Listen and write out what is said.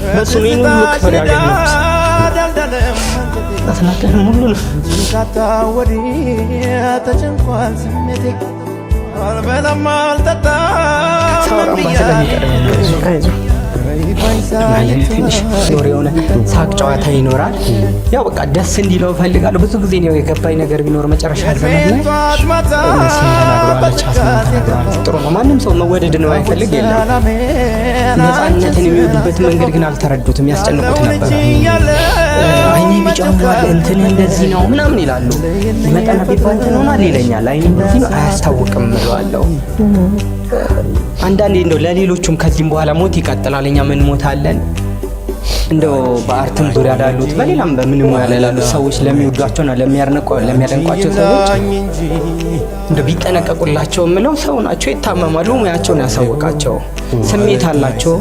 በሱ ነው ሁሉ ክብር ያገኘሁት። አስናቀን ሙሉ ነው ካታ ወዲያ ተጨንቋል ስሜቴ አልበላም አልጠጣም አይዞህ ትንሽ ኖር የሆነ ሳቅ ጨዋታ ይኖራል። ያው በቃ ደስ እንዲለው እፈልጋለሁ። ብዙ ጊዜ ነው የገባኝ ነገር ቢኖር መጨረሻ አልበላም ጥሩ ነው። ማንም ሰው መወደድ ነው አይፈልግ የለም። ነፃነትን የሚወዱበት መንገድ ግን አልተረዱትም። ያስጨንቁት ነበር። አይኔ ቢጫዋል እንትን እንደዚህ ነው ምናምን ይላሉ። መጠና ቢባል እንትን ሆኗል ይለኛል። አይኔ እንደዚህ ነው አያስታውቅም እለዋለሁ። አንዳንዴ እንደው ለሌሎቹም ከዚህም በኋላ ሞት ይቀጥላል፣ እኛ ምን ሞታለን። እንደው በአርትም ዙሪያ ላሉት በሌላም በምንም ሙያ ላይ ላሉት ሰዎች ለሚወዷቸውና ለሚያደንቋቸው ሰዎች እንደው ቢጠነቀቁላቸው የምለው ሰው ናቸው፣ ይታመማሉ፣ ሙያቸውን ያሳወቃቸው ስሜት አላቸው።